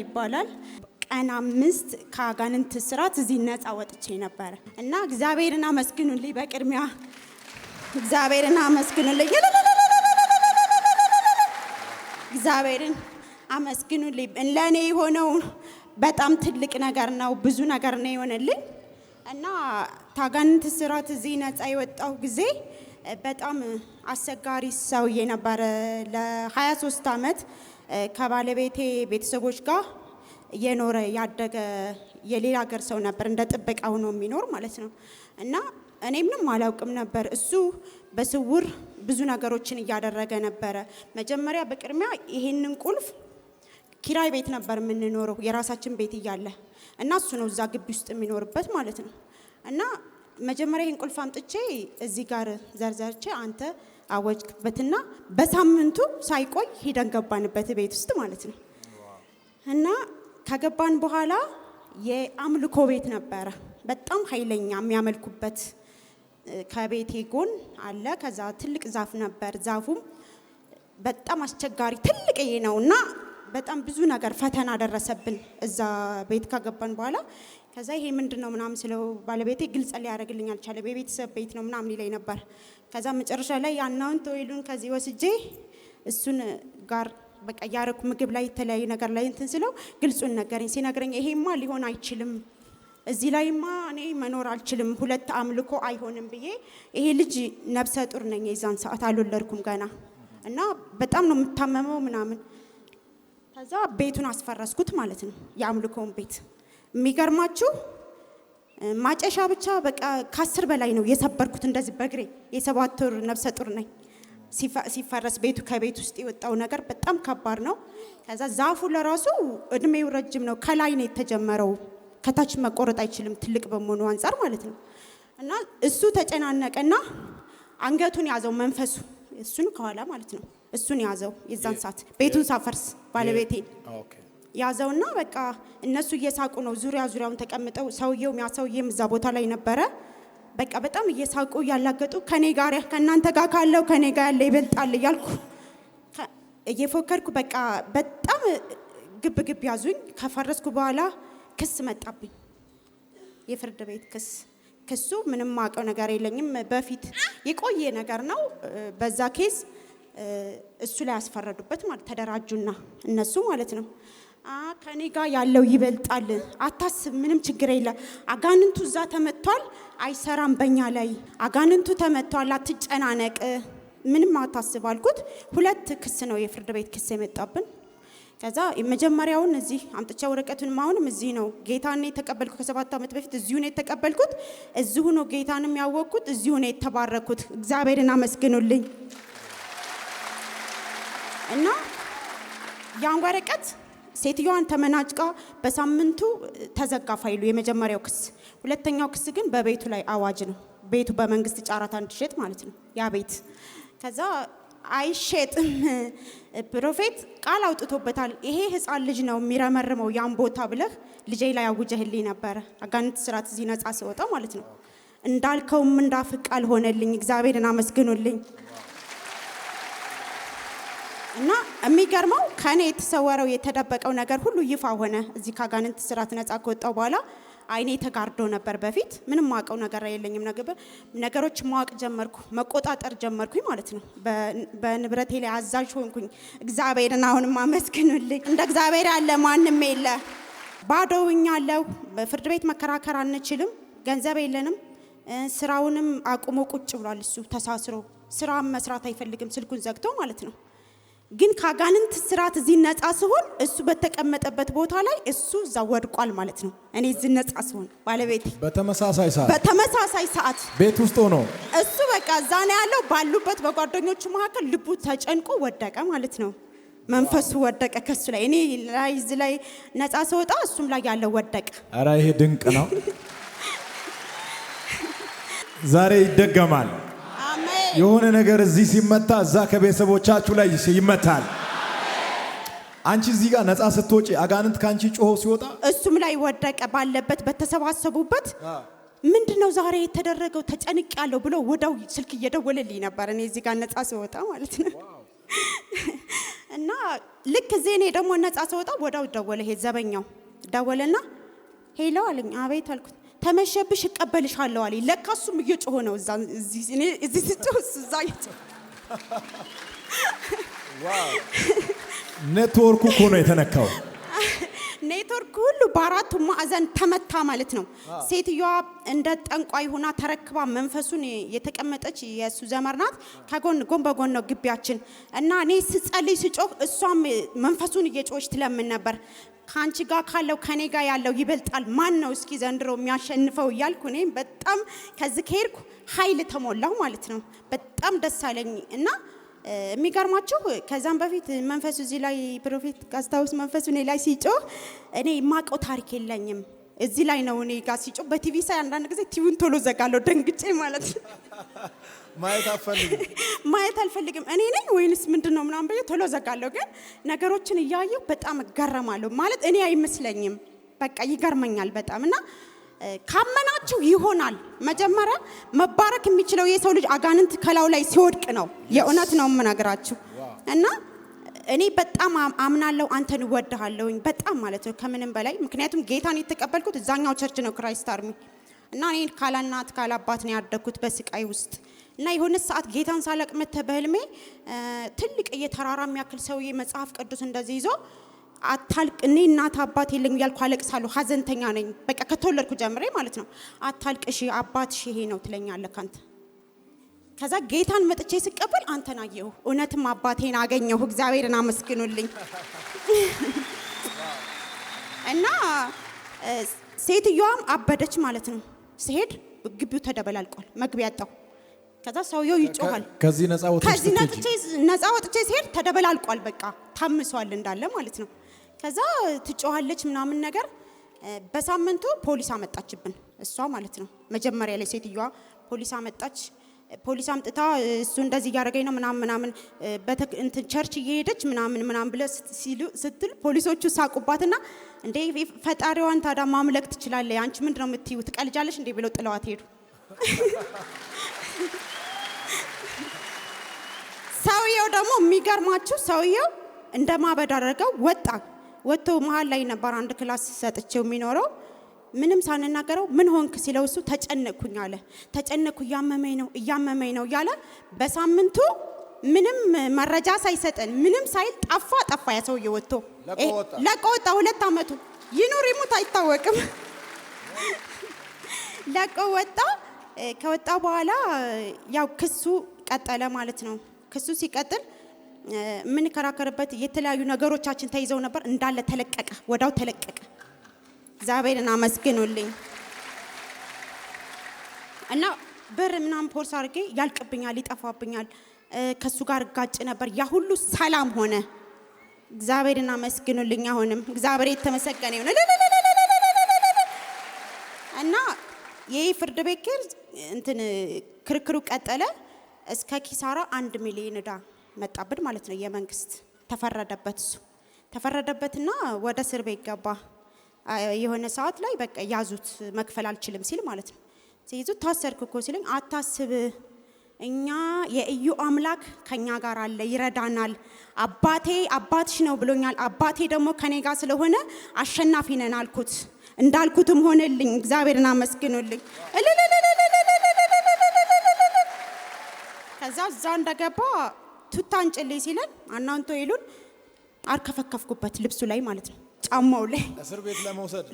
ይባላል። ቀን 5 ከአጋንንት ስራት እዚህ ነፃ ወጥቼ ነበር እና እግዚአብሔርን አመስግኑልኝ። በቅድሚያ እግዚአብሔርን አመስግኑልኝ። እግዚአብሔርን አመስግኑልኝ። ለኔ የሆነው በጣም ትልቅ ነገር ነው። ብዙ ነገር ነው የሆነልኝ እና ከአጋንንት ስራት እዚህ ነፃ የወጣው ጊዜ በጣም አስቸጋሪ ሰውዬ ነበር። ለ23 ዓመት ከባለቤቴ ቤተሰቦች ጋር የኖረ ያደገ የሌላ ሀገር ሰው ነበር። እንደ ጥበቃ ሆኖ የሚኖር ማለት ነው እና እኔ ምንም አላውቅም ነበር። እሱ በስውር ብዙ ነገሮችን እያደረገ ነበረ። መጀመሪያ በቅድሚያ ይሄንን ቁልፍ ኪራይ ቤት ነበር የምንኖረው የራሳችን ቤት እያለ እና እሱ ነው እዛ ግቢ ውስጥ የሚኖርበት ማለት ነው እና መጀመሪያ ይሄን ቁልፍ አምጥቼ እዚህ ጋር ዘርዘርቼ አንተ አወጅክበትና በሳምንቱ ሳይቆይ ሄደን ገባንበት ቤት ውስጥ ማለት ነው እና ከገባን በኋላ የአምልኮ ቤት ነበረ። በጣም ኃይለኛ የሚያመልኩበት ከቤቴ ጎን አለ። ከዛ ትልቅ ዛፍ ነበር። ዛፉም በጣም አስቸጋሪ ትልቅዬ ነውና በጣም ብዙ ነገር ፈተና ደረሰብን እዛ ቤት ከገባን በኋላ። ከዛ ይሄ ምንድነው ምናምን ስለው ባለቤቴ ግልጽ ሊያደርግልኝ አልቻለም። የቤተሰብ ቤት ነው ምናምን ይለኝ ነበር። ከዛ መጨረሻ ላይ ያናውን ተወይሉን ከዚህ ወስጄ እሱን ጋር በቃ ያረኩ ምግብ ላይ የተለያየ ነገር ላይ እንትን ስለው ግልጹን ነገረኝ። ሲነግረኝ ይሄማ ሊሆን አይችልም፣ እዚህ ላይማ እኔ መኖር አልችልም፣ ሁለት አምልኮ አይሆንም ብዬ ይሄ ልጅ ነብሰ ጡር ነኝ የዛን ሰዓት አልወለድኩም ገና እና በጣም ነው የምታመመው ምናምን። ከዛ ቤቱን አስፈረስኩት ማለት ነው የአምልኮውን ቤት። የሚገርማችሁ ማጨሻ ብቻ በቃ ከ10 በላይ ነው የሰበርኩት እንደዚህ በእግሬ። የ7 ወር ነብሰ ጡር ነኝ። ሲፈረስ ቤቱ ከቤት ውስጥ የወጣው ነገር በጣም ከባድ ነው። ከዛ ዛፉ ለራሱ እድሜው ረጅም ነው። ከላይ ነው የተጀመረው፣ ከታች መቆረጥ አይችልም ትልቅ በመሆኑ አንፃር ማለት ነው እና እሱ ተጨናነቀና አንገቱን ያዘው መንፈሱ፣ እሱን ከኋላ ማለት ነው እሱን ያዘው። የዛን ሰዓት ቤቱን ሳፈርስ ባለቤቴ ያዘውና በቃ እነሱ እየሳቁ ነው ዙሪያውን ተቀምጠው። ሰውየው የሚያሰውየም እዛ ቦታ ላይ ነበረ። በቃ በጣም እየሳቁ ያላገጡ ከኔ ጋር ከናንተ ጋር ካለው ከኔ ጋር ያለ ይበልጣል እያልኩ እየፎከርኩ በቃ በጣም ግብ ያዙኝ። ከፈረስኩ በኋላ ክስ መጣብኝ፣ የፍርድ ቤት ክስ። ክሱ ምንም ማቀው ነገር የለኝም፣ በፊት የቆየ ነገር ነው። በዛ ኬስ እሱ ላይ ያስፈረዱበት ማለት ተደራጁና እነሱ ማለት ነው ከኔ ጋር ያለው ይበልጣል፣ አታስብ፣ ምንም ችግር የለ፣ አጋንንቱ እዛ ተመቷል፣ አይሰራም በእኛ ላይ፣ አጋንንቱ ተመቷል፣ አትጨናነቅ፣ ምንም አታስብ አልኩት። 2 ክስ ነው የፍርድ ቤት ክስ የመጣብን። ከዛ የመጀመሪያውን እዚህ አምጥቼ ወረቀቱን ማውንም እዚህ ነው ጌታን የተቀበልኩት። ከ7 ዓመት በፊት እዚሁ ነው የተቀበልኩት፣ እዚሁ ነው ጌታንም ያወቅኩት፣ እዚሁ ነው የተባረኩት። እግዚአብሔርን አመስግኑልኝ። እና ያን ወረቀት ሴትዮዋን ተመናጭቃ በሳምንቱ ተዘጋ ፋይሉ፣ የመጀመሪያው ክስ። ሁለተኛው ክስ ግን በቤቱ ላይ አዋጅ ነው። ቤቱ በመንግስት ጫራታ እንዲሸጥ ማለት ነው ያ ቤት። ከዛ አይሸጥም ፕሮፌት ቃል አውጥቶበታል። ይሄ ህፃን ልጅ ነው የሚረመርመው ያን ቦታ ብለህ ልጄ ላይ አውጀህልኝ ነበር። አጋንንት ስራት እዚህ ነፃ ሲወጣ ማለት ነው። እንዳልከውም እንዳፍቅ ቃል ሆነልኝ። እግዚአብሔርን አመስግኑልኝ። እና የሚገርመው ከኔ የተሰወረው የተደበቀው ነገር ሁሉ ይፋ ሆነ። እዚህ ከአጋንንት ስራት ነፃ ከወጣው በኋላ አይኔ ተጋርዶ ነበር። በፊት ምንም ማቀው ነገር የለኝም። ነገሮች ማወቅ ጀመርኩ፣ መቆጣጠር ጀመርኩኝ ማለት ነው። በንብረቴ ላይ አዛዥ ሆንኩኝ። እግዚአብሔርን አሁንም አመስግኑልኝ። እንደ እግዚአብሔር ያለ ማንም የለ። ባዶውኛለሁ። በፍርድ ቤት መከራከር አንችልም፣ ገንዘብ የለንም። ስራውንም አቁሞ ቁጭ ብሏል። እሱ ተሳስሮ ስራ መስራት አይፈልግም፣ ስልኩን ዘግቶ ማለት ነው። ግን ከአጋንንት ስራት እዚህ ነፃ ሲሆን እሱ በተቀመጠበት ቦታ ላይ እሱ እዛ ወድቋል ማለት ነው። እኔ እዚህ ነፃ ሲሆን ባለቤቴ በተመሳሳይ ሰዓት ቤት ውስጥ ሆኖ እሱ በቃ እዛ ነው ያለው። ባሉበት በጓደኞቹ መካከል ልቡ ተጨንቆ ወደቀ ማለት ነው። መንፈሱ ወደቀ ከሱ ላይ። እኔ ላይ እዚህ ላይ ነፃ ሲወጣ እሱም ላይ ያለው ወደቀ። ኧረ ይሄ ድንቅ ነው። ዛሬ ይደገማል። የሆነ ነገር እዚህ ሲመታ እዛ ከቤተሰቦቻችሁ ላይ ይመታል። አንቺ እዚህ ጋር ነፃ ስትወጪ አጋንንት ካንቺ ጮሆ ሲወጣ እሱም ላይ ወደቀ። ባለበት በተሰባሰቡበት ምንድነው ዛሬ የተደረገው ተጨንቅ ያለው ብሎ ወዳው ስልክ እየደወለልኝ ነበር። እኔ እዚህ ጋር ነፃ ሲወጣ ማለት ነው። እና ልክ እዚህ እኔ ደግሞ ነፃ ስወጣ ወዳው ደወለ። ይሄ ዘበኛው ደወለና ሄሎ አለኝ። አቤት አልኩት። ተመሸብሽ እቀበልሻለሁ አለኝ። ለካ እሱም እየጮኸ ነው እዚህ ስጮህ እዛ እየጮኸ ዋው! ኔትወርኩ እኮ ነው የተነካው። ኔትወርክ ሁሉ በአራቱ ማዕዘን ተመታ ማለት ነው። ሴትዮዋ እንደ ጠንቋይ ሆና ተረክባ መንፈሱን የተቀመጠች የሱ ዘመር ናት። ጎን በጎን ነው ግቢያችን እና እኔ ስጸልይ ስጮህ እሷም መንፈሱን እየጮኸች ትለምን ነበር። ካንቺ ጋር ካለው ከኔ ጋር ያለው ይበልጣል፣ ማን ነው እስኪ ዘንድሮ የሚያሸንፈው እያልኩ እኔ በጣም ከዚህ ከሄድኩ ኃይል ተሞላሁ ማለት ነው። በጣም ደስ አለኝ እና የሚገርማችሁ ከዛም በፊት መንፈሱ እዚህ ላይ ፕሮፌት ካስታውስ መንፈሱ እኔ ላይ ሲጮህ እኔ የማውቀው ታሪክ የለኝም። እዚህ ላይ ነው እኔ ጋር ሲጮህ በቲቪ ሳይ አንዳንድ ጊዜ ቲቪውን ቶሎ ዘጋለሁ ደንግጬ ማለት ነው። ማየት አልፈልግም እኔ ነኝ ወይንስ ምንድነው ምናምን ብዬ ቶሎ ዘጋለሁ። ግን ነገሮችን እያየሁ በጣም እገረማለሁ ማለት እኔ አይመስለኝም፣ በቃ ይገርመኛል በጣም እና ካመናችሁ ይሆናል። መጀመሪያ መባረክ የሚችለው የሰው ልጅ አጋንንት ከላው ላይ ሲወድቅ ነው። የእውነት ነው የምነግራችሁ እና እኔ በጣም አምናለሁ። አንተን እወድሃለሁኝ በጣም ማለት ነው ከምንም በላይ ምክንያቱም ጌታን የተቀበልኩት እዛኛው ቸርች ነው ክራይስት አርሚ እና እኔ ካላናት ካላባት ነው ያደኩት በስቃይ ውስጥ እና የሆነ ሰዓት ጌታን ሳለቅመተ በህልሜ ትልቅ እየተራራ የሚያክል ሰውዬ መጽሐፍ ቅዱስ እንደዚህ ይዞ አታልቅ እኔ እናት አባት የለኝም ያልኩ አለቅሳለሁ። ሀዘንተኛ ነኝ በቃ ከተወለድኩ ጀምሬ ማለት ነው። አታልቅሽ አባትሽ ይሄ ነው ትለኛለህ አንተ። ከዛ ጌታን መጥቼ ስቀበል አንተን አየሁ። እውነትም አባቴን አገኘሁ። እግዚአብሔርን አመስግኑልኝ። እና ሴትዮዋም አበደች ማለት ነው። ሲሄድ ግቢው ተደበላልቋል። መግቢያ ያጣው። ከዛ ሰውየው ይጮሃል። ከዚህ ነፃ ወጥቼ ሲሄድ ተደበላልቋል። በቃ ታምሷል እንዳለ ማለት ነው። ከዛ ትጮሃለች ምናምን ነገር። በሳምንቱ ፖሊስ አመጣችብን እሷ ማለት ነው። መጀመሪያ ላይ ሴትዮዋ ፖሊስ አመጣች። ፖሊስ አምጥታ እሱ እንደዚህ ያደረገኝ ነው ምናምን እንትን ቸርች እየሄደች ምናምን ብለ ስትል ፖሊሶቹ ሳቁባትና እንዴ ፈጣሪዋን ታዳ ማምለክ ትችላለህ አንቺ ምንድነው የምትይው ትቀልጃለሽ እንዴ ብለው ጥለዋት ሄዱ። ሰውየው ደግሞ የሚገርማችሁ ሰውየው እንደማበድ አደረገው። ወጥቶ መሃል ላይ ነበር አንድ ክላስ ሰጥቼው የሚኖረው። ምንም ሳንናገረው ምን ሆንክ ሲለው እሱ ተጨነቅኩኝ አለ። ተጨነቅኩ እያመመኝ ነው እያለ በሳምንቱ ምንም መረጃ ሳይሰጠን ምንም ሳይል ጠፋ። ያ ሰውየው ወጥቶ ለቆ ወጣ። 2 አመቱ ይኑር ይሙት አይታወቅም። ለቆ ወጣ። ከወጣ በኋላ ያው ክሱ ቀጠለ ማለት ነው። ክሱ ሲቀጥል ምን ከራከረበት የተለያዩ ነገሮቻችን ተይዘው ነበር እንዳለ ተለቀቀ። ወዳው ተለቀቀ። እግዚአብሔርን አመስግኑልኝ። እና ብር ምናምን ፖርስ አድርጌ ያልቅብኛል፣ ይጠፋብኛል። ከሱ ጋር ጋጭ ነበር። ያ ሁሉ ሰላም ሆነ። እግዚአብሔርን አመስግኑልኝ። አሁንም እግዚአብሔር የተመሰገነ ይሁን። እና ይሄ ፍርድ ቤት ክርክሩ ቀጠለ። እስከ ኪሳራ 1 ሚሊዮን ዕዳ መጣብን ማለት ነው። የመንግስት ተፈረደበት። እሱ ተፈረደበትና ወደ እስር ቤት ገባ። የሆነ ሰዓት ላይ በቃ ያዙት መክፈል አልችልም ሲል ማለት ነው። ሲይዙት ታሰርኩ እኮ ሲለኝ አታስብ እኛ የኢዩ አምላክ ከኛ ጋር አለ ይረዳናል። አባትሽ ነው ብሎኛል። አባቴ ደግሞ ከኔ ጋር ስለሆነ አሸናፊ ነን አልኩት። እንዳልኩትም ሆነልኝ። እግዚአብሔርን አመስግኑልኝ። ከዛ እዛ እንደገባ ቱታን ጭልይ ሲለን አናንቶ ይሉን አርከፈከፍኩበት ልብሱ ላይ ማለት ነው። ጫማው ላይ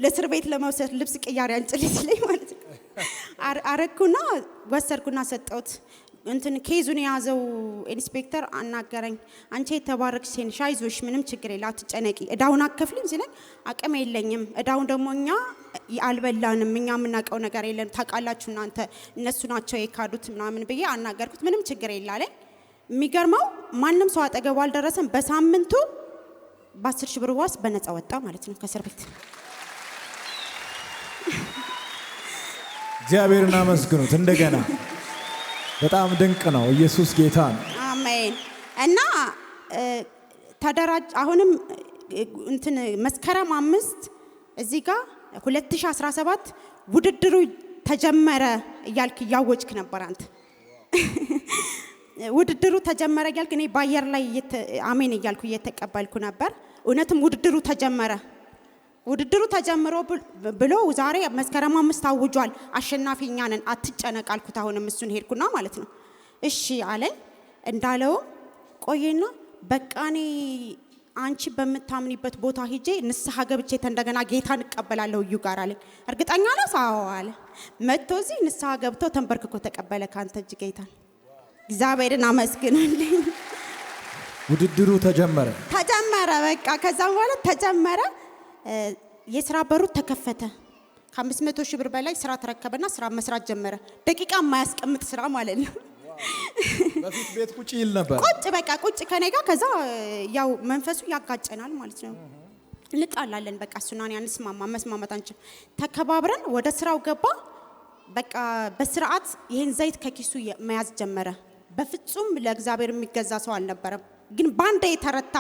ለእስር ቤት ለመውሰድ ልብስ ቅያሪ አንጭልይ ሲለኝ ማለት ነው። አረኩና ወሰርኩና ሰጠሁት። ኬዙን የያዘው ኢንስፔክተር አናገረኝ። አንቺ የተባረክሽ ሴንሽ አይዞሽ ምንም ችግር የለም አትጨነቂ፣ እዳውን አከፍልኝ ሲለኝ አቅም የለኝም። እዳውን ደግሞ እኛ አልበላንም፣ እኛ የምናውቀው ነገር የለም። ታውቃላችሁ እናንተ እነሱ ናቸው የካዱት ምናምን ብዬ አናገርኩት። ምንም ችግር የለም አለኝ። የሚገርመው ማንም ሰው አጠገቡ አልደረሰም። በሳምንቱ በ10 ሺህ ብር ዋስ በነፃ ወጣ ማለት ነው ከእስር ቤት። እግዚአብሔርን አመስግኑት እንደገና። በጣም ድንቅ ነው። ኢየሱስ ጌታ ነው። አሜን። እና ተደራጅ አሁንም መስከረም 5 እዚህ ጋር 2017 ውድድሩ ተጀመረ እያልክ እያወጅክ ነበር አንተ። ውድድሩ ተጀመረ እያልኩ እኔ ባየር ላይ አሜን እያልኩ እየተቀበልኩ ነበር። እውነትም ውድድሩ ተጀመረ። ውድድሩ ተጀምሮ ብሎ ዛሬ መስከረም 5 አውጇል፣ አሸናፊ እኛ ነን፣ አትጨነቅ አልኩት። አሁንም እሱን ሄድኩና ማለት ነው እሺ አለኝ። እንዳለው ቆየና በቃ እኔ አንቺ በምታምኒበት ቦታ ሄጄ ንስሐ ገብቼ እንደገና ጌታን እቀበላለሁ እዩ ጋር አለኝ። እርግጠኛ ነህ? አዎ አለ። መጥቶ እዚህ ንስሐ ገብቶ ተንበርክኮ ተቀበለ ካንተ እጅ ጌታን። እግዚአብሔርን አመስግኑልኝ። ውድድሩ ተጀመረ። በቃ ከዛ በኋላ ተጀመረ። የሥራ በሩ ተከፈተ። ከ500 ሺህ ብር በላይ ስራ ተረከበና ስራ መስራት ጀመረ። ደቂቃ የማያስቀምጥ ስራ ማለት ነው። በፊት ቤት ቁጭ ይል ነበር። ቁጭ ከኔ ጋር ከዛ ያው መንፈሱ ያጋጨናል ማለት ነው። እንጣላለን በቃ እሱና እኔ መስማማት አንችልም። ተከባብረን ወደ ስራው ገባ። በቃ በስርዓት ይሄን ዘይት ከኪሱ መያዝ ጀመረ። በፍጹም ለእግዚአብሔር የሚገዛ ሰው አልነበረም። ግን ባንዴ የተረታ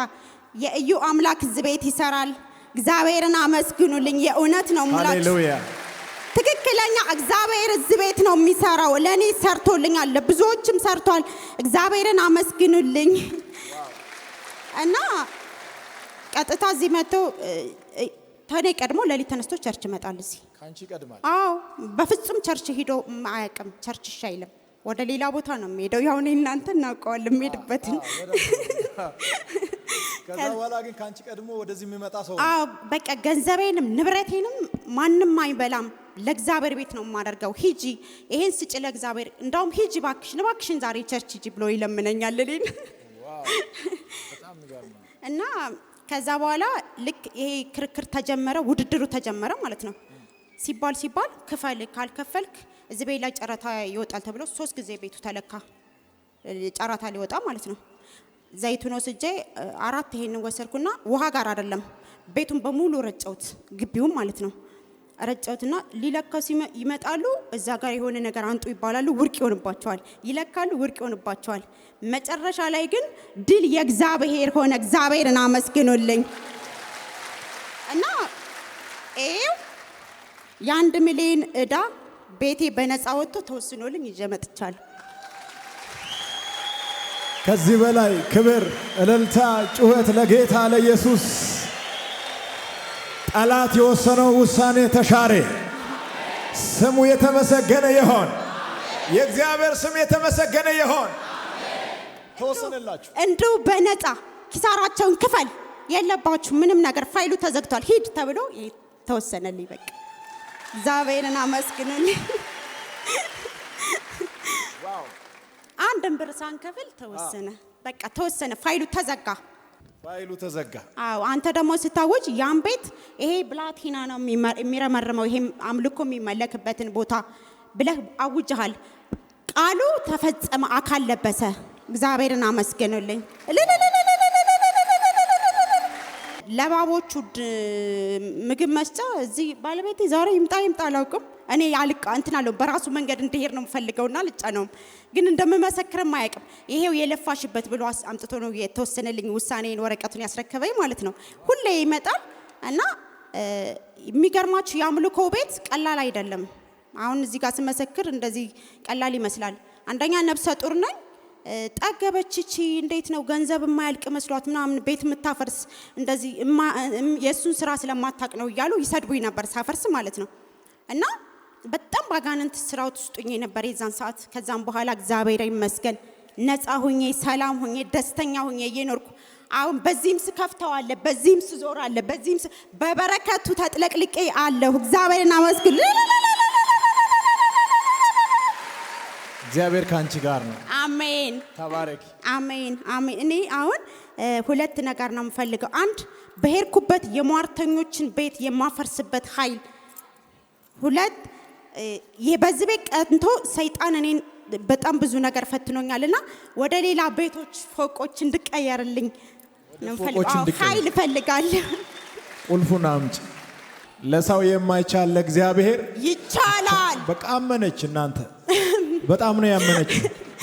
የእዩ አምላክ እዚህ ቤት ይሰራል። እግዚአብሔርን አመስግኑልኝ። የእውነት ነው ሙላችሁ። ሃሌሉያ። ትክክለኛ እግዚአብሔር እዚህ ቤት ነው የሚሰራው። ለኔ ሰርቶልኛል፣ ለብዙዎችም ሰርቷል። እግዚአብሔርን አመስግኑልኝ። እና ቀጥታ እዚህ መጥቶ ተኔ ቀድሞ ለሊት ተነስቶ ቸርች ይመጣል። እዚህ ካንቺ ቀድማል? አዎ። በፍጹም ቸርች ሄዶ አያውቅም። ቸርች ይሻይልም፣ ወደ ሌላ ቦታ ነው የሚሄደው። ያው እኔ እናንተ እናውቀዋለን የሚሄድበትን። ከዛ በኋላ ግን ካንቺ ቀድሞ ወደዚህ የሚመጣ ሰው አዎ። በቃ ገንዘቤንም ንብረቴንም ማንም አይበላም፣ ለእግዚአብሔር ቤት ነው የማደርገው። ሂጂ ይሄን ስጭ ለእግዚአብሔር፣ እንዳውም ሂጂ እባክሽን ዛሬ ቸርች ሂጂ ብሎ ይለምነኛል እኔን። በጣም ንገርማ። እና ከዛ በኋላ ልክ ይሄ ክርክር ተጀመረ፣ ውድድሩ ተጀመረ ማለት ነው። ሲባል ክፈል፣ ካልከፈልክ እዚህ ቤት ላይ ጨረታ ይወጣል ተብሎ 3 ጊዜ ቤቱ ተለካ፣ ጨረታ ሊወጣ ማለት ነው። ዘይቱን ወስጄ 4 ይሄንን ወሰድኩና ውሃ ጋር አይደለም ቤቱን በሙሉ ረጨውት፣ ግቢውን ማለት ነው። ረጨውትና ሊለካው ይመጣሉ። እዛ ጋር የሆነ ነገር አንጡ ይባላሉ፣ ውርቅ ይሆንባቸዋል። ይለካሉ፣ ውርቅ ይሆንባቸዋል። መጨረሻ ላይ ግን ድል የእግዚአብሔር ሆነ። እግዚአብሔርን አመስግኑልኝ። እና የ1 ሚሊዮን ዕዳ ቤቴ በነፃ ወጥቶ ተወስኖልኝ ይዤ መጥቻለሁ። ከዚህ በላይ ክብር፣ እልልታ፣ ጩኸት ለጌታ ለኢየሱስ። ጠላት የወሰነው ውሳኔ ተሻረ። ስሙ የተመሰገነ ይሁን። የእግዚአብሔር ስም የተመሰገነ ይሁን። ተወሰነላችሁ። እንዲሁ በነፃ ኪሳራቸውን ክፈል የለባችሁ ምንም ነገር፣ ፋይሉ ተዘግቷል ሂድ ተብሎ ተወሰነልኝ። በቃ እግዚአብሔርን አመስግኑልኝ። አንድም ብር ሳንከፍል ተወሰነ። በቃ ተወሰነ፣ ፋይሉ ተዘጋ። አዎ። አንተ ደግሞ ስታወጅ ያን ቤት ይሄ ብላቲና ነው የሚረመርመው፣ ይሄ አምልኮ የሚመለክበትን ቦታ ብለህ አውጀሃል። ቃሉ ተፈጸመ፣ አካል ለበሰ። እግዚአብሔርን አመስግኑልኝ። ለባቦቹ ምግብ መስጫ እዚህ ባለቤቴ ዛሬ ይምጣ አላውቅም። እኔ እንትን አለው በራሱ መንገድ እንዲሄድ ነው የምፈልገውና ልጫ ነው ግን እንደምመሰክርም አያውቅም። ይሄው የለፋሽበት ብሎ አምጥቶ ነው የተወሰነልኝ ውሳኔን ወረቀቱን ያስረከበኝ ማለት ነው። ሁሌ ይመጣል እና የሚገርማችሁ የአምልኮ ቤት ቀላል አይደለም። አሁን እዚህ ጋር ስመሰክር እንደዚህ ቀላል ይመስላል። አንደኛ ነፍሰ ጡር ነኝ። ጠገበችቺ እንዴት ነው ገንዘብ የማያልቅ መስሏት ምናምን ቤት የምታፈርስ እንደዚህ የእሱን ስራ ስለማታቅ ነው እያሉ ይሰድቡኝ ነበር ሳፈርስ ማለት ነው። እና በጣም ባጋንንት ስራው ውስጥኝ ነበር የዛን ሰዓት። ከዛም በኋላ እግዚአብሔር ይመስገን ነፃ ሆኜ ሰላም ሆኜ ደስተኛ ሆኜ እየኖርኩ አሁን በዚህም ስከፍተው አለ፣ በዚህም ስዞር አለ፣ በዚህም በበረከቱ ተጥለቅልቄ አለሁ። እግዚአብሔርን አመስግኑ። እግዚአብሔር ካንቺ ጋር ነው። አሜን። ተባረኪ። አሜን። እኔ አሁን 2 ነገር ነው የምፈልገው። አንድ በሄድኩበት የሟርተኞችን ቤት የማፈርስበት ኃይል፣ 2 በዚህ ቤት ቀንቶ ሰይጣን እኔን በጣም ብዙ ነገር ፈትኖኛልና ወደ ሌላ ቤቶች ፎቆች እንድቀየርልኝ ነው ፈልጋለሁ። ኃይል ፈልጋለሁ። ቁልፉን አምጪ። ለሰው የማይቻል ለእግዚአብሔር ይቻላል። በቃ አመነች። እናንተ በጣም ነው ያመነች።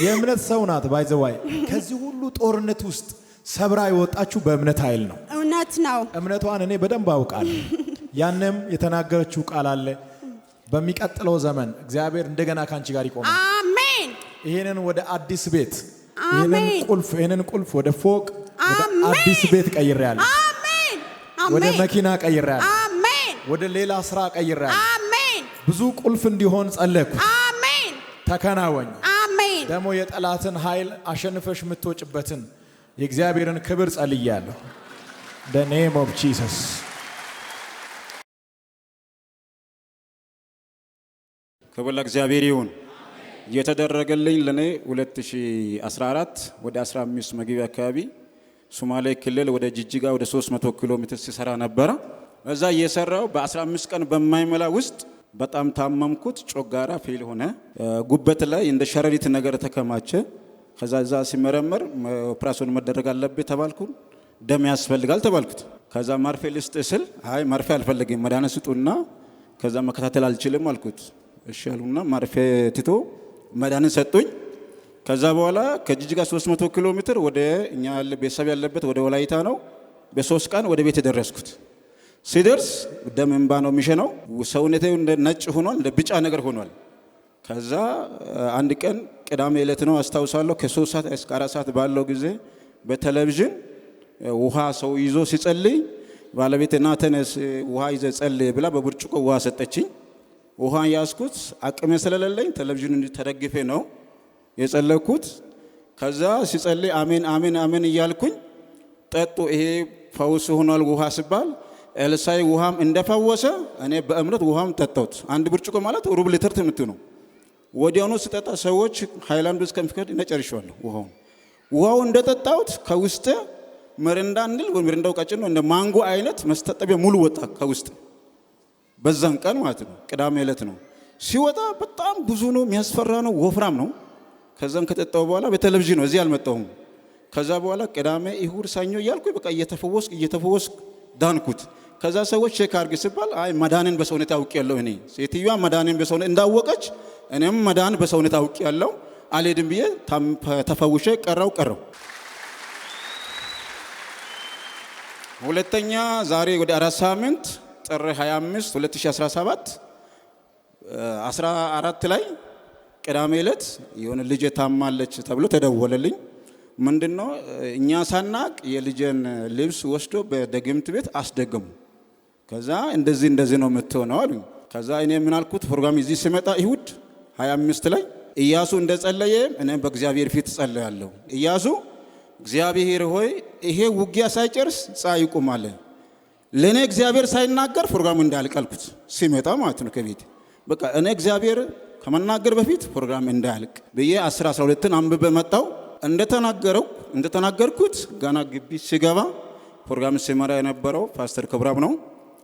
የእምነት ሰው ናት። ባይዘዋይ ከዚህ ሁሉ ጦርነት ውስጥ ሰብራ የወጣችሁ በእምነት ኃይል ነው። እውነት ነው። እምነቷን እኔ በደንብ አውቃለሁ። ያንም የተናገረችው ቃል አለ። በሚቀጥለው ዘመን እግዚአብሔር እንደገና ካንቺ ጋር ይቆማል። አሜን። ይሄንን ወደ አዲስ ቤት ይህንን ቁልፍ ወደ ፎቅ ወደ አዲስ ቤት ቀይሬያለሁ። አሜን ወደ መኪና ቀይሬያለሁ። አሜን ወደ ሌላ ስራ ቀይሬያለሁ። አሜን ብዙ ቁልፍ እንዲሆን ጸለይኩ። አሜን ተከናወኝ። አሜን ደግሞ የጠላትን ኃይል አሸንፈሽ የምትወጭበትን የእግዚአብሔርን ክብር ጸልያለሁ። the name of Jesus ክብር ለእግዚአብሔር ይሁን። የተደረገልኝ ለኔ 2014 ወደ 15 መግቢያ አካባቢ ሶማሌ ክልል ወደ ጅጅጋ ወደ 300 ኪሎ ሜትር ሲሰራ ነበረ። እዛ እየሰራው በ15 ቀን በማይመላ ውስጥ በጣም ታመምኩት። ጮጋራ ፌል ሆነ። ጉበት ላይ እንደ ሸረሪት ነገር ተከማቸ። ከዛ እዛ ሲመረመር ኦፕራሲዮን መደረግ አለበት ተባልኩ። ደም ያስፈልጋል ተባልኩት። ከዛ ማርፌ ልስጥ ስል አይ ማርፌ አልፈልግም መድኃኒት ስጡና ከዛ መከታተል አልችልም አልኩት። እሺ አሉና ማርፌ ትቶ መድኃኒት ሰጡኝ። ከዛ በኋላ ከጅጅጋ 300 ኪሎ ሜትር ወደ እኛ ቤተሰብ ያለበት ወደ ወላይታ ነው። በ3 ቀን ወደ ቤት ደረስኩት። ሲደርስ ደም እንባ ነው የሚሸነው። ሰውነቴ እንደ ነጭ ሆኗል፣ እንደ ቢጫ ነገር ሆኗል። ከዛ አንድ ቀን ቅዳሜ ዕለት ነው አስታውሳለሁ። ከ3 ሰዓት እስከ 4 ሰዓት ባለው ጊዜ በቴሌቪዥን ውሃ ሰው ይዞ ሲጸልይ ባለቤቴ ና ተነስ ውሃ ይዘ ጸልይ ብላ በብርጭቆ ውሃ ሰጠችኝ። ውሃ ያስኩት አቅሜ ስለሌለኝ ቴሌቪዥን ተደግፌ ነው የጸለይኩት። ከዛ ሲጸልይ አሜን አሜን አሜን እያልኩኝ ጠጡ ይሄ ፈውስ ሆኗል ውሃ ሲባል ኤልሳይ ውሃም እንደፈወሰ እኔ በእምነት ውሃም ጠጣሁት። አንድ ብርጭቆ ማለት ሩብ ሊትር ትምት ነው። ወዲያውኑ ስጠጣ ሰዎች ሃይላንዱ እስከምፍከድ ነጨርሻለሁ። ውሃው እንደጠጣሁት ከውስጥ መረንዳ እንድል ወይ መረንዳው ቀጭን ነው እንደ ማንጎ አይነት መስጠጠቢያ ሙሉ ወጣ ከውስጥ። በዛን ቀን ማለት ነው ቅዳሜ ዕለት ነው። ሲወጣ በጣም ብዙ ነው፣ የሚያስፈራ ነው፣ ወፍራም ነው። ከዛን ከጠጣው በኋላ በቴሌቪዥን ነው እዚህ አልመጣሁም። ከዛ በኋላ ቅዳሜ እሁድ ሰኞ እያልኩ በቃ እየተፈወስኩ ዳንኩት። ከዛ ሰዎች ቼክ አድርግ ሲባል አይ መዳንን በሰውነት አውቄያለሁ። እኔ ሴትዮዋ መዳንን በሰውነት እንዳወቀች እኔም መዳን በሰውነት አውቄያለሁ። አልሄድም ብዬ ተፈውሼ ቀረው። ሁለተኛ ዛሬ ወደ 4 ሳምንት ጥር 25 2017 14 ላይ ቅዳሜ ዕለት የሆነ ልጅ ታማለች ተብሎ ተደወለልኝ። ምንድነው እኛ ሳናቅ የልጅን ልብስ ወስዶ በደግምት ቤት አስደገሙ። ከዛ እንደዚህ ነው የምትሆነው አሉኝ። ከዛ እኔ ምን አልኩት ፕሮግራም እዚህ ሲመጣ ይሁድ 25 ላይ ኢያሱ እንደጸለየ እኔም በእግዚአብሔር ፊት ጸልያለሁ። ኢያሱ እግዚአብሔር ሆይ ይሄ ውጊያ ሳይጨርስ ፀሐይ ይቁም አለ። ለኔ እግዚአብሔር ሳይናገር ፕሮግራሙ እንዳያልቅ ሲመጣ ማለት ነው ከቤት በቃ እኔ እግዚአብሔር ከመናገር በፊት ፕሮግራም እንዳያልቅ ብዬ 10-12 አንብቤ መጣው። እንደተናገርኩት ገና ግቢ ሲገባ ፕሮግራም ሲመራ የነበረው ፓስተር ክብራም ነው።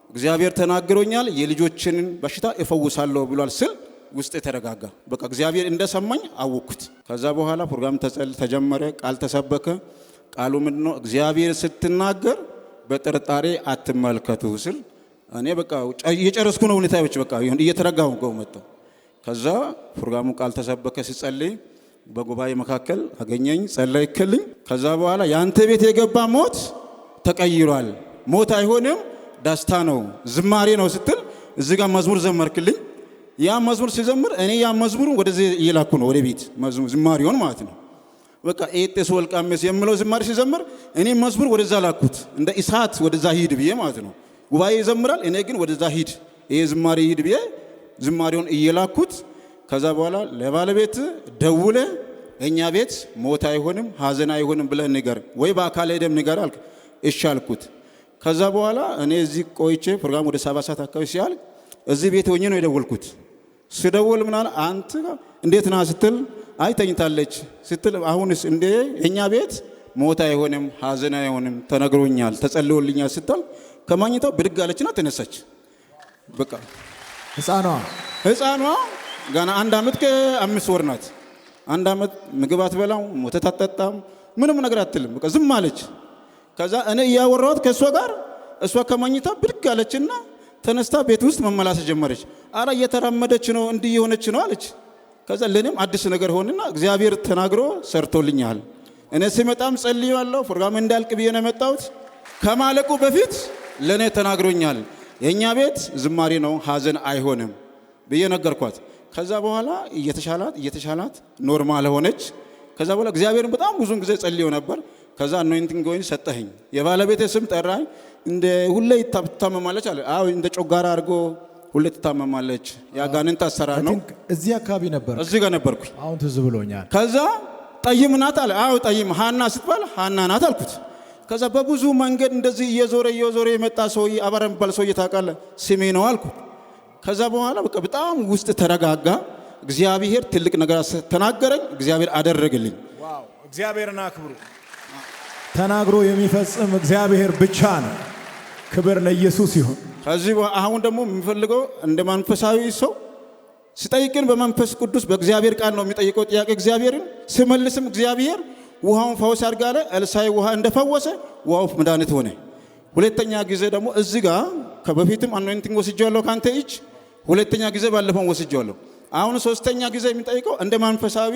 እግዚአብሔር ተናግሮኛል የልጆችን በሽታ እፈውሳለሁ ብሏል ስል ውስጥ ተረጋጋ። በቃ እግዚአብሔር እንደሰማኝ አወቅኩት። ከዛ በኋላ ፕሮግራም ተጀመረ፣ ቃል ተሰበከ። ቃሉ ምንድነው እግዚአብሔር ስትናገር በጥርጣሬ አትመልከቱ ስል እኔ በቃ እየጨረስኩ ነው ሁኔታዎች በቃ እየተረጋሁ ነው መጣው። ከዛ ፕሮግራሙ ቃል ተሰበከ። ሲጸልይ በጉባኤ መካከል አገኘኝ፣ ጸለይክልኝ። ከዛ በኋላ ያንተ ቤት የገባ ሞት ተቀይሯል፣ ሞት አይሆንም ደስታ ነው ዝማሬ ነው ስትል እዚህ ጋር መዝሙር ዘመርክልኝ። ያ መዝሙር ሲዘምር እኔ ያ መዝሙሩን ወደዚህ እየላኩ ነው ወደ ቤት መዝሙር ዝማሬውን ማለት ነው። በቃ ኤጤስ ወልቃመስ የሚለው ዝማሬ ሲዘምር እኔ መዝሙር ወደዛ ላኩት እንደ እሳት ወደዛ ሂድ ብዬ ማለት ነው። ጉባኤ ይዘምራል፣ እኔ ግን ወደዛ ሂድ ይሄ ዝማሬ ሂድ ብዬ ዝማሬውን እየላኩት። ከዛ በኋላ ለባለቤት ደውለ እኛ ቤት ሞት አይሆንም ሀዘን አይሆንም ብለህ ንገር ወይ በአካል ሄደም ንገር አልክ። እሺ አልኩት። ከዛ በኋላ እኔ እዚህ ቆይቼ ፕሮግራም ወደ 7 ሰዓት አካባቢ ሲያልቅ እዚህ ቤት ሆኜ ነው የደወልኩት። ስደውል ምናል አንተ እንዴት ና ስትል አይ ተኝታለች ስትል አሁንስ እንዴ እኛ ቤት ሞት አይሆንም ሀዘን አይሆንም ተነግሮኛል ተጸልዮልኛል ስትል ከማኝታው ብድግ አለችና ተነሳች። በቃ ህፃኗ ገና 1 ዓመት ከ5 ወር ናት። 1 ዓመት ምግብ አትበላም፣ ወተት አትጠጣም፣ ምንም ነገር አትልም። በቃ ዝም አለች። ከዛ እኔ እያወራሁት ከሷ ጋር እሷ ከማኝታ ብድግ አለችና ተነስታ ቤት ውስጥ መመላስ ጀመረች። አራ እየተራመደች ነው እንዲህ የሆነች ነው አለች። ከዛ ለኔም አዲስ ነገር ሆነና እግዚአብሔር ተናግሮ ሰርቶልኛል። እኔ ሲመጣም ጸልያለሁ ፕሮግራም እንዳልቅ ብዬ ነው የመጣሁት። ከማለቁ በፊት ለኔ ተናግሮኛል የኛ ቤት ዝማሬ ነው ሀዘን አይሆንም ብዬ ነገርኳት። ከዛ በኋላ እየተሻላት ኖርማል ሆነች። ከዛ በኋላ እግዚአብሔርን በጣም ብዙን ጊዜ ጸልዮ ነበር። ከዛ አኖይንቲንግ ኦይል ሰጠኸኝ። የባለቤቴ ስም ጠራኝ። እንደ ሁሌ ትታመማለች አለ። አዎ እንደ ጮጋራ አድርጎ ሁሌ ትታመማለች። ያጋንንት አሰራር ነው። እዚህ አካባቢ ነበር። እዚህ ጋር ነበርኩኝ። አሁን ትዝ ብሎኛል። ከዛ ጠይም ናት አለ። አዎ ጠይም ሃና ስትባል ሃና ናት አልኩት። ከዛ በብዙ መንገድ እንደዚህ እየዞረ የመጣ ሰውዬ አባራ የሚባል ሰውዬ ታውቃለህ? ስሜ ነው አልኩት። ከዛ በኋላ በቃ በጣም ውስጥ ተረጋጋ። እግዚአብሔር ትልቅ ነገር ተናገረኝ። እግዚአብሔር አደረገልኝ። ዋው! እግዚአብሔርን አክብሩ። ተናግሮ የሚፈጽም እግዚአብሔር ብቻ ነው። ክብር ለኢየሱስ ይሁን። ከዚህ አሁን ደግሞ የሚፈልገው እንደ መንፈሳዊ ሰው ሲጠይቅን በመንፈስ ቅዱስ በእግዚአብሔር ቃል ነው የሚጠይቀው ጥያቄ። እግዚአብሔርን ሲመልስም እግዚአብሔር ውሃውን ፈውስ አድርጋለ። ኤልሳዕ ውሃ እንደፈወሰ ውሃው መድኃኒት ሆነ። ሁለተኛ ጊዜ ደግሞ እዚህ ጋር ከበፊትም አኖይንቲንግ ወስጄዋለሁ ካንተ እጅ። ሁለተኛ ጊዜ ባለፈው ወስጄዋለሁ። አሁን ሶስተኛ ጊዜ የሚጠይቀው እንደ መንፈሳዊ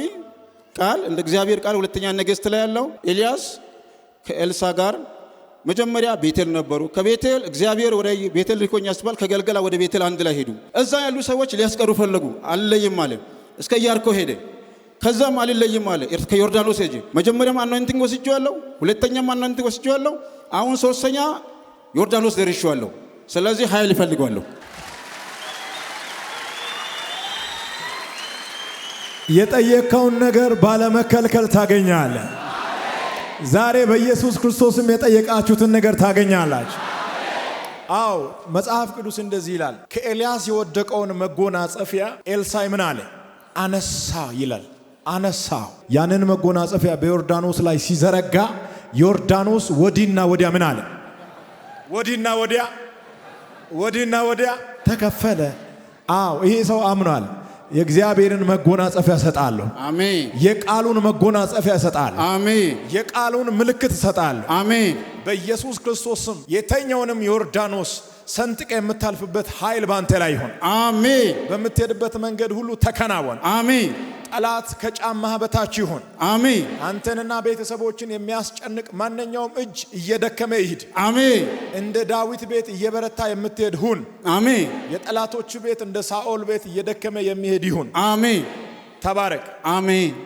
ቃል እንደ እግዚአብሔር ቃል ሁለተኛ ነገሥት ላይ ያለው ኤልያስ ከኤልሳዕ ጋር መጀመሪያ ቤቴል ነበሩ። ከቤቴል እግዚአብሔር ወደ ቤቴል ልኮኝ ያስባል። ከገልገላ ወደ ቤቴል አንድ ላይ ሄዱ። እዛ ያሉ ሰዎች ሊያስቀሩ ፈለጉ። አልለይም አለ። እስከ ኢያሪኮ ሄደ። ከዛም አልለይም አለ። ከዮርዳኖስ ሄጄ መጀመሪያም አኖይንቲንግ ወስጄዋለሁ፣ ሁለተኛም አኖይንቲንግ ወስጄዋለሁ። አሁን ሶስተኛ ዮርዳኖስ ደርሼዋለሁ። ስለዚህ ኃይል ይፈልጋለሁ። የጠየቀውን ነገር ባለመከልከል ታገኛለህ። ዛሬ በኢየሱስ ክርስቶስም የጠየቃችሁትን ነገር ታገኛላችሁ። አዎ መጽሐፍ ቅዱስ እንደዚህ ይላል። ከኤልያስ የወደቀውን መጎናጸፊያ ኤልሳዕ ምን አለ? አነሳ ይላል። አነሳው። ያንን መጎናጸፊያ በዮርዳኖስ ላይ ሲዘረጋ ዮርዳኖስ ወዲና ወዲያ ምን አለ? ወዲና ወዲያ ተከፈለ። አዎ ይሄ ሰው አምኗል። የእግዚአብሔርን መጎናጸፊያ እሰጣለሁ። አሜን። የቃሉን መጎናጸፊያ እሰጣለሁ። አሜን። የቃሉን ምልክት እሰጣለሁ። አሜን። በኢየሱስ ክርስቶስ ስም የተኛውንም ዮርዳኖስ ሰንጥቀ የምታልፍበት ኃይል ባንተ ላይ ይሁን። አሜን። በምትሄድበት መንገድ ሁሉ ተከናወን። አሜን። ጠላት ከጫማህ በታች ይሁን። አሜን። አንተንና ቤተሰቦችን የሚያስጨንቅ ማንኛውም እጅ እየደከመ ይሂድ። አሜን። እንደ ዳዊት ቤት እየበረታ የምትሄድ ሁን። አሜን። የጠላቶቹ ቤት እንደ ሳኦል ቤት እየደከመ የሚሄድ ይሁን። አሜን። ተባረክ። አሜን።